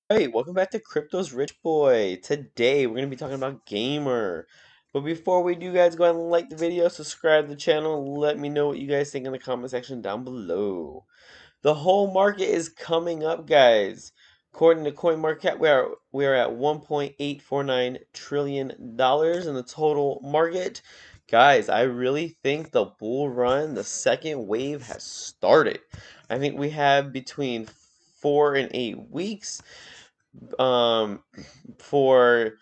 Hey, welcome back to Crypto's Rich Boy. Today we're going to be talking about Gamer. But before we do, guys, go ahead and like the video, subscribe to the channel, let me know what you guys think in the comment section down below. The whole market is coming up, guys. According to CoinMarketCap, we are at $1.849 trillion dollars in the total market. Guys, I really think the bull run, the second wave has started. I think we have between 4 and 8 weeks um, for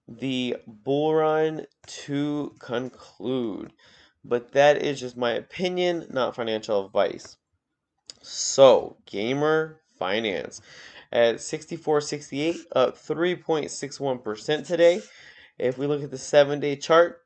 the bull run to conclude. But that is just my opinion, not financial advice. So, Gamer Finance at 64.68, up 3.61% today. If we look at the 7-day chart,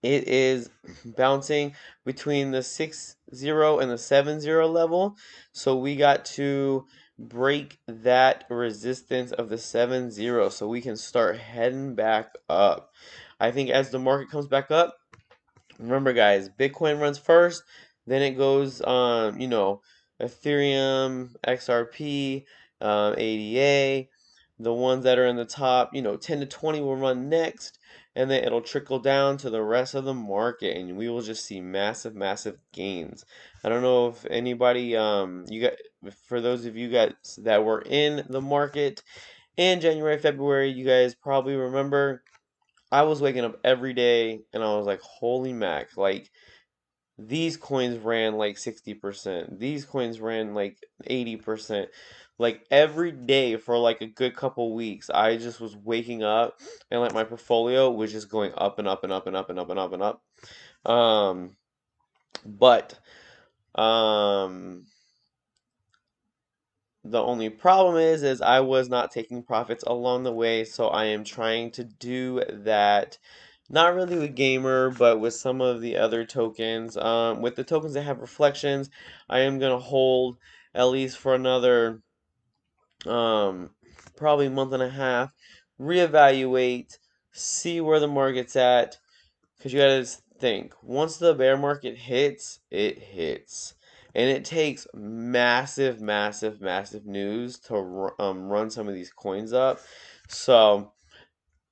it is bouncing between the 6-0 and the 7-0 level. So we got to break that resistance of the 7-0 so we can start heading back up. I think as the market comes back up, remember guys, Bitcoin runs first, then it goes Ethereum, XRP, ADA, the ones that are in the top, 10 to 20 will run next, and then it'll trickle down to the rest of the market, and we will just see massive, massive gains. I don't know if anybody, for those of you guys that were in the market in January, February, you guys probably remember I was waking up every day and I was like, holy mac, like these coins ran like 60%. These coins ran like 80%. Like every day for like a good couple weeks, I just was waking up and like my portfolio was just going up and up and up and up and up and up and up. Um, but um The only problem is I was not taking profits along the way, so I am trying to do that. Not really with Gamer, but with some of the other tokens. With the tokens that have reflections, I am gonna hold at least for another um, probably month and a half, reevaluate, see where the market's at, because you gotta think, once the bear market hits, it hits. And it takes massive, massive, massive news to run some of these coins up. So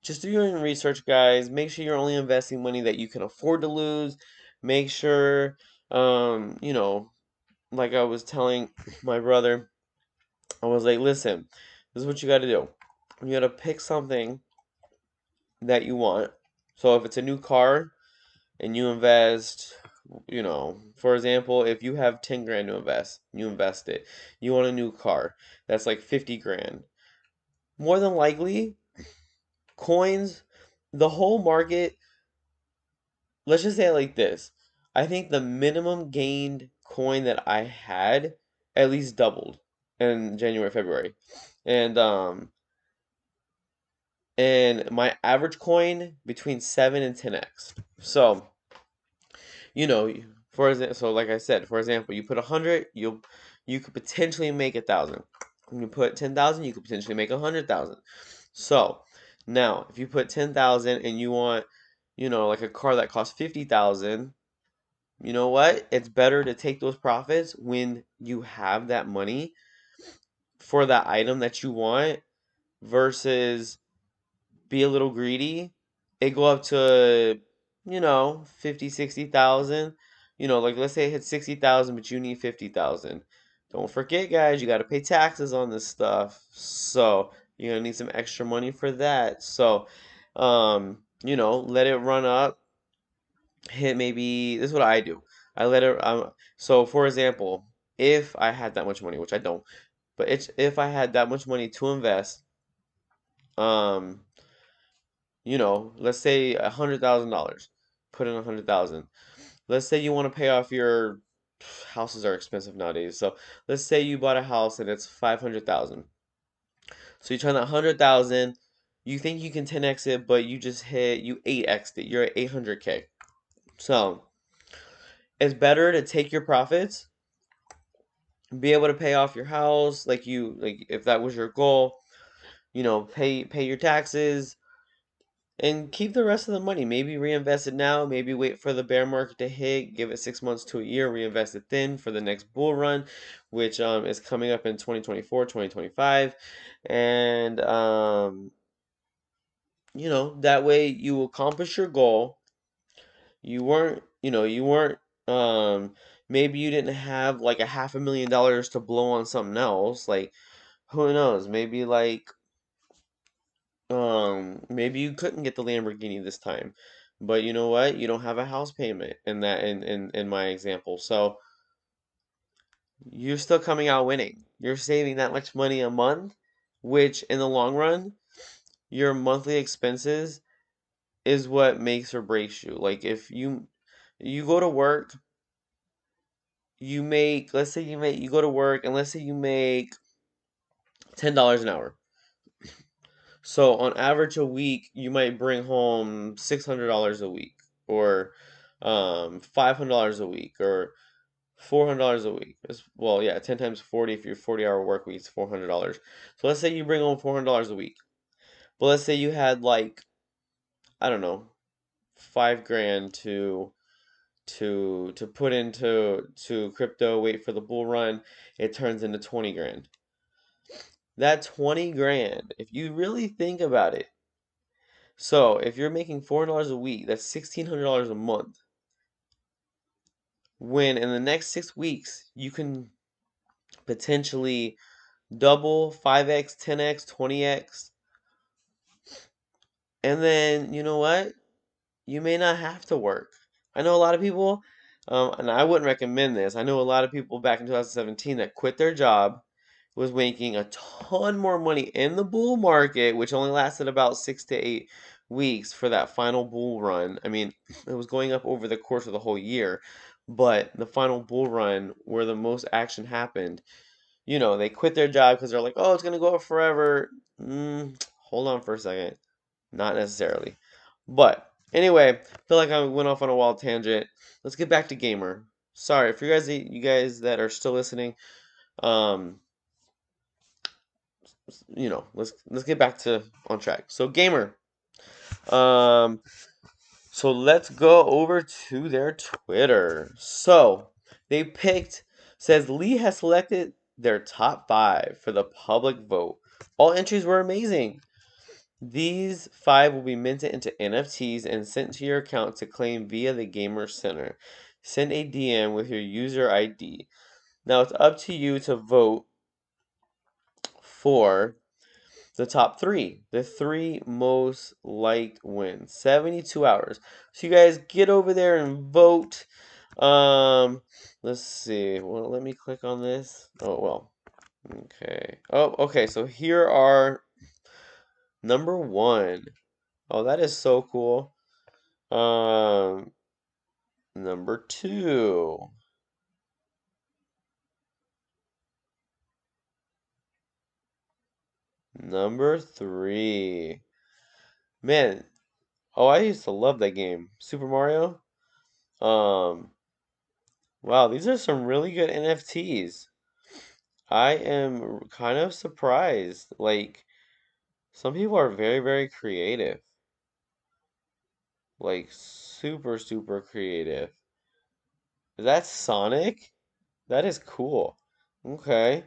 just do your own research, guys. Make sure you're only investing money that you can afford to lose. Make sure, like I was telling my brother, I was like, listen, this is what you got to do. You got to pick something that you want. So if it's a new car, and you invest, for example, if you have 10 grand to invest, you invest it. You want a new car, that's like 50 grand. More than likely, coins, the whole market, let's just say it like this. I think the minimum gained coin that I had at least doubled in January, February. And my average coin between 7 and 10x. So, you know, for example, so like I said, for example, you put 100, you could potentially make 1,000. When you put 10,000, you could potentially make 100,000. So now, if you put 10,000 and you want, like a car that costs 50,000, you know what? It's better to take those profits when you have that money for that item that you want versus be a little greedy, it go up to, 50, 60,000. Like let's say it hits 60,000, but you need 50,000. Don't forget, guys, you got to pay taxes on this stuff. So you're gonna need some extra money for that. So, let it run up. Hit maybe this is what I do. I let it. So for example, if I had that much money, which I don't, but if I had that much money to invest, um, let's say $100,000. Put in 100,000. Let's say you want to pay off your houses are expensive nowadays. So let's say you bought a house and it's 500,000. So you turn that 100,000. You think you can 10x it, but you 8x'd it. You're at 800K. So it's better to take your profits, be able to pay off your house, like if that was your goal. Pay your taxes, and keep the rest of the money. Maybe reinvest it now, maybe wait for the bear market to hit, give it 6 months to a year, reinvest it then for the next bull run, which is coming up in 2024, 2025. And that way you accomplish your goal. You weren't maybe you didn't have like a $500,000 to blow on something else. Like, who knows? Maybe you couldn't get the Lamborghini this time. But you know what? You don't have a house payment in that in my example. So you're still coming out winning. You're saving that much money a month, which in the long run, your monthly expenses is what makes or breaks you. Like if you go to work, you make let's say you go to work and let's say you make $10 an hour. So on average a week, you might bring home $600 a week, or $500 a week, or $400 a week. Well, yeah, 10 times 40, if you're 40-hour work week, it's $400. So let's say you bring home $400 a week. But let's say you had like, I don't know, 5 grand to put into crypto, wait for the bull run, it turns into 20 grand. That 20 grand, if you really think about it, so if you're making $400 a week, that's $1,600 a month. When in the next 6 weeks, you can potentially double, 5x, 10x, 20x, and then you know what? You may not have to work. I know a lot of people, and I wouldn't recommend this. I know a lot of people back in 2017 that quit their job, was making a ton more money in the bull market, which only lasted about 6 to 8 weeks for that final bull run. I mean, it was going up over the course of the whole year, but the final bull run where the most action happened, they quit their job because they're like, oh, it's going to go up forever. Hold on for a second. Not necessarily. But anyway, I feel like I went off on a wild tangent. Let's get back to gamer. Sorry for you guys that are still listening. Um, let's get back to on track. So gamer. Um, so let's go over to their Twitter. So they picked says Lee has selected their top 5 for the public vote. All entries were amazing. These 5 will be minted into NFTs and sent to your account to claim via the Gamer Center. Send a DM with your user ID. Now it's up to you to vote for the top 3. The 3 most liked win. 72 hours. So you guys get over there and vote. Let's see. Well, let me click on this. Oh, well. Okay. Oh, okay. So here are number 1. Oh, that is so cool. Number 2. Number 3. Man, oh, I used to love that game. Super Mario. Um, wow, these are some really good NFTs. I am kind of surprised. Like, some people are very, very creative. Like, super, super creative. Is that Sonic? That is cool. Okay,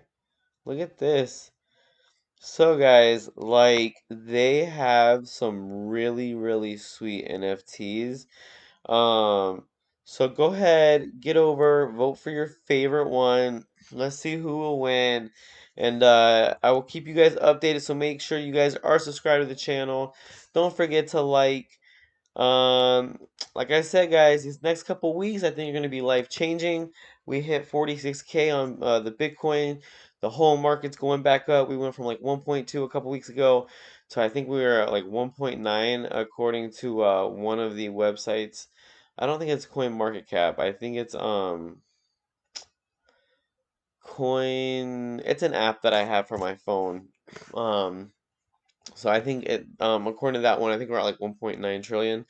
look at this. So guys, like they have some really, really sweet NFTs. Um, so go ahead, get over, vote for your favorite one. Let's see who will win. And I will keep you guys updated, so make sure you guys are subscribed to the channel. Don't forget to um, like I said, guys, these next couple weeks, I think are going to be life changing. We hit 46K on the Bitcoin. The whole market's going back up. We went from like 1.2 a couple weeks ago to I think we were at like 1.9 according to one of the websites. I don't think it's Coin Market Cap. I think it's Coin. It's an app that I have for my phone. Um, so I think it according to that one, I think we're at like 1.9 trillion.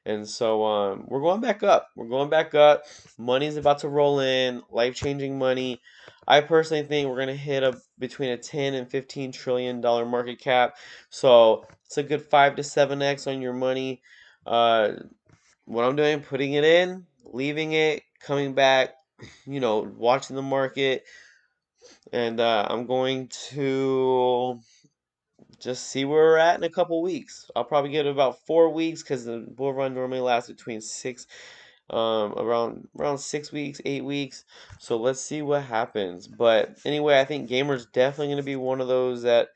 And so we're going back up. We're going back up. Money's about to roll in, life-changing money. I personally think we're gonna hit a between a 10 and 15 trillion dollar market cap. So it's a good 5 to 7x on your money. Uh, what I'm doing, putting it in, leaving it, coming back, watching the market, and I'm going to just see where we're at in a couple weeks. I'll probably give it about 4 weeks because the bull run normally lasts between around 6 weeks, 8 weeks. So let's see what happens. But anyway, I think gamers definitely going to be one of those that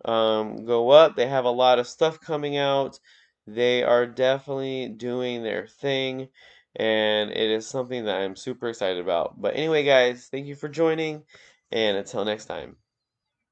go up. They have a lot of stuff coming out. They are definitely doing their thing, and it is something that I'm super excited about. But anyway, guys, thank you for joining, and until next time.